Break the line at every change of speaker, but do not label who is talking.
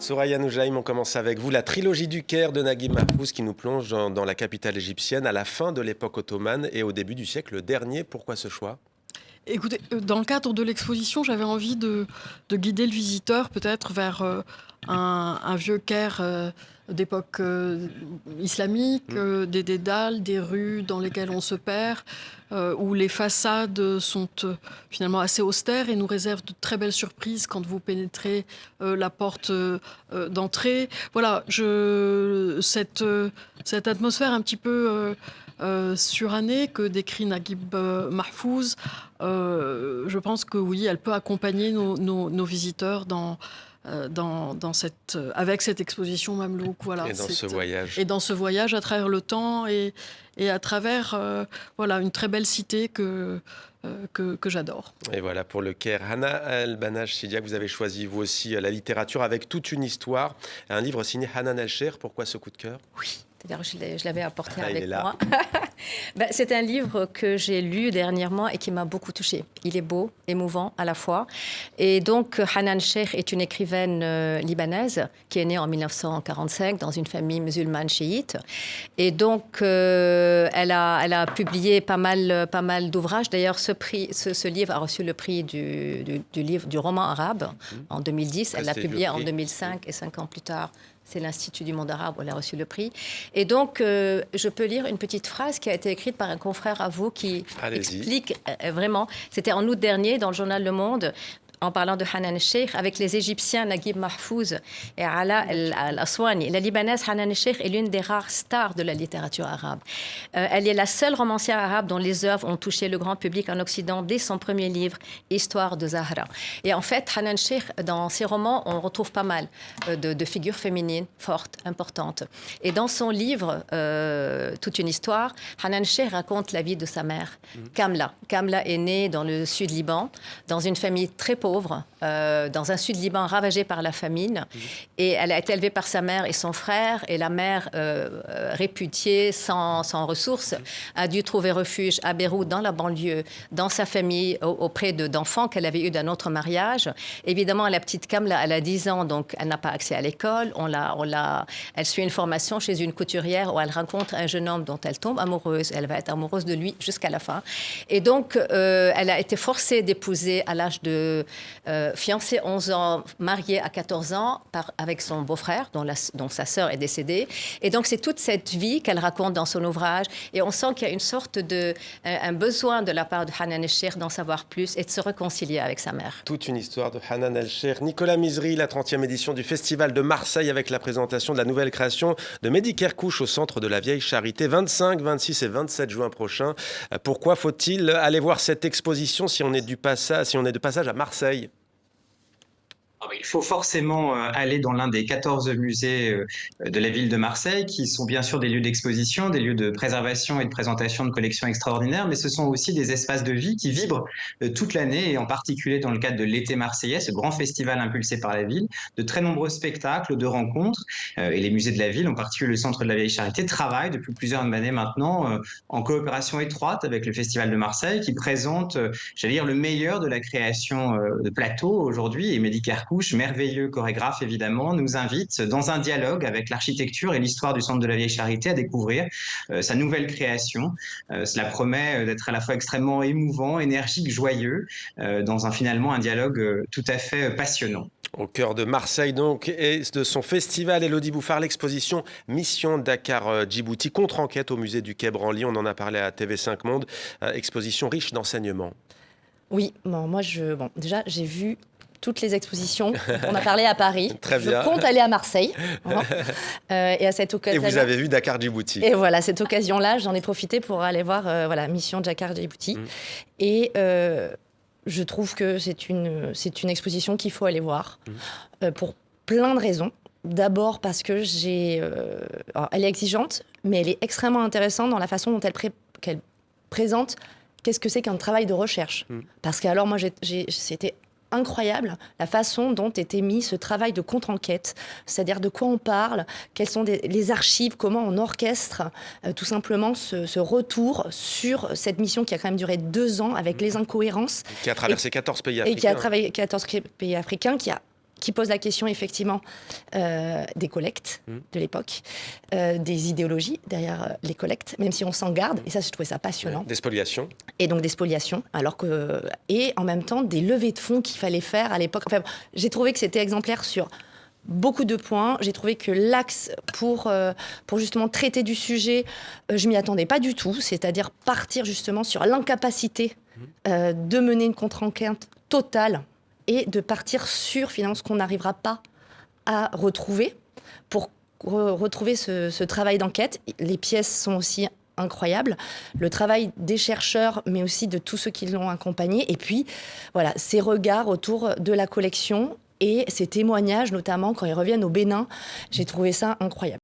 Soraya Noujaïm, on commence avec vous. La trilogie du Caire de Naguib Mahfouz qui nous plonge dans la capitale égyptienne à la fin de l'époque ottomane et au début du siècle dernier. Pourquoi ce choix ?
Écoutez, dans le cadre de l'exposition, j'avais envie de guider le visiteur peut-être vers un vieux Caire d'époque islamique, des dédales, des rues dans lesquelles on se perd, où les façades sont finalement assez austères et nous réservent de très belles surprises quand vous pénétrez la porte d'entrée. Voilà, cette atmosphère un petit peu surannée que décrit Naguib Mahfouz, je pense que oui, elle peut accompagner nos visiteurs avec cette exposition Mamelouk. Voilà,
et dans ce voyage.
Et dans ce voyage à travers le temps et à travers une très belle cité que j'adore.
Et voilà pour le Caire. Hana El-Banaj Sidiak, vous avez choisi vous aussi la littérature avec toute une histoire. Un livre signé Hanan El-Cher. Pourquoi ce coup de cœur ?
Oui. D'ailleurs, je l'avais apporté
il
avec
est là.
moi. C'est un livre que j'ai lu dernièrement et qui m'a beaucoup touchée. Il est beau, émouvant à la fois. Et donc, Hanan Sheikh est une écrivaine libanaise qui est née en 1945 dans une famille musulmane chiite. Et donc, elle a publié pas mal d'ouvrages. D'ailleurs, ce livre a reçu le prix du roman arabe en 2010. Elle l'a publié en 2005 et 5 ans plus tard. C'est l'Institut du monde arabe où elle a reçu le prix. Et donc, je peux lire une petite phrase qui a été écrite par un confrère à vous qui explique vraiment. C'était en août dernier dans le journal Le Monde, en parlant de Hanan Sheikh, avec les Égyptiens Naguib Mahfouz et Ala El-Aswani. La Libanaise Hanan Sheikh est l'une des rares stars de la littérature arabe. Elle est la seule romancière arabe dont les œuvres ont touché le grand public en Occident dès son premier livre, Histoire de Zahra. Et en fait, Hanan Sheikh, dans ses romans, on retrouve pas mal de figures féminines fortes, importantes. Et dans son livre, Toute une histoire, Hanan Sheikh raconte la vie de sa mère, Kamla. Kamla est née dans le sud Liban, dans une famille très pauvre, dans un sud Liban ravagé par la famine. Et elle a été élevée par sa mère et son frère. Et la mère, réputiée, sans ressources, a dû trouver refuge à Beyrouth, dans la banlieue, dans sa famille, auprès d'enfants qu'elle avait eus d'un autre mariage. Évidemment, la petite Kamla, elle a 10 ans, donc elle n'a pas accès à l'école. Elle suit une formation chez une couturière où elle rencontre un jeune homme dont elle tombe amoureuse. Elle va être amoureuse de lui jusqu'à la fin. Et donc, elle a été forcée d'épouser à l'âge de fiancée 11 ans, mariée à 14 ans avec son beau-frère, dont sa sœur est décédée. Et donc, c'est toute cette vie qu'elle raconte dans son ouvrage. Et on sent qu'il y a une sorte un besoin de la part de Hanan El-Cher d'en savoir plus et de se réconcilier avec sa mère.
Toute une histoire de Hanan El-Cher. Nicolas Misri, la 30e édition du Festival de Marseille avec la présentation de la nouvelle création de Mehdi Kerkouch au Centre de la Vieille Charité, 25, 26 et 27 juin prochain. Pourquoi faut-il aller voir cette exposition si on est de passage à Marseille ?
Il faut forcément aller dans l'un des 14 musées de la ville de Marseille, qui sont bien sûr des lieux d'exposition, des lieux de préservation et de présentation de collections extraordinaires, mais ce sont aussi des espaces de vie qui vibrent toute l'année, et en particulier dans le cadre de l'été marseillais, ce grand festival impulsé par la ville, de très nombreux spectacles, de rencontres, et les musées de la ville, en particulier le Centre de la Vieille Charité, travaillent depuis plusieurs années maintenant en coopération étroite avec le Festival de Marseille, qui présente, le meilleur de la création de plateau aujourd'hui, et Mehdi Kerkouch, merveilleux chorégraphe évidemment, nous invite dans un dialogue avec l'architecture et l'histoire du Centre de la Vieille Charité à découvrir sa nouvelle création. Cela promet d'être à la fois extrêmement émouvant, énergique, joyeux, dans un dialogue tout à fait passionnant.
Au cœur de Marseille donc, et de son festival, Élodie Bouffard, l'exposition Mission Dakar-Djibouti, contre-enquête au musée du Quai Branly. On en a parlé à TV5 Monde, exposition riche d'enseignements.
Oui, déjà j'ai vu toutes les expositions. On a parlé à Paris.
Très bien.
Je compte aller à Marseille. Et à cette occasion.
Et vous avez vu Dakar-Djibouti.
Et voilà, cette occasion-là, j'en ai profité pour aller voir Mission Dakar-Djibouti. Et je trouve que c'est une exposition qu'il faut aller voir pour plein de raisons. D'abord parce que elle est exigeante, mais elle est extrêmement intéressante dans la façon dont qu'elle présente qu'est-ce que c'est qu'un travail de recherche. Parce que alors moi, c'était incroyable la façon dont était mis ce travail de contre-enquête, c'est-à-dire de quoi on parle, quelles sont les archives, comment on orchestre tout simplement ce retour sur cette mission qui a quand même duré 2 ans avec les incohérences.
Qui a traversé 14 pays africains.
Et qui a traversé 14 pays africains, qui qui pose la question effectivement des collectes de l'époque, des idéologies derrière les collectes, même si on s'en garde, et ça je trouvais ça passionnant.
Des spoliations.
Et donc des spoliations, et en même temps des levées de fonds qu'il fallait faire à l'époque. Enfin, j'ai trouvé que c'était exemplaire sur beaucoup de points. J'ai trouvé que l'axe pour justement traiter du sujet, je m'y attendais pas du tout, c'est-à-dire partir justement sur l'incapacité de mener une contre-enquête totale et de partir sur finalement ce qu'on n'arrivera pas à retrouver pour retrouver ce travail d'enquête. Les pièces sont aussi incroyables, le travail des chercheurs, mais aussi de tous ceux qui l'ont accompagné, et puis voilà, ces regards autour de la collection et ces témoignages, notamment quand ils reviennent au Bénin, j'ai trouvé ça incroyable.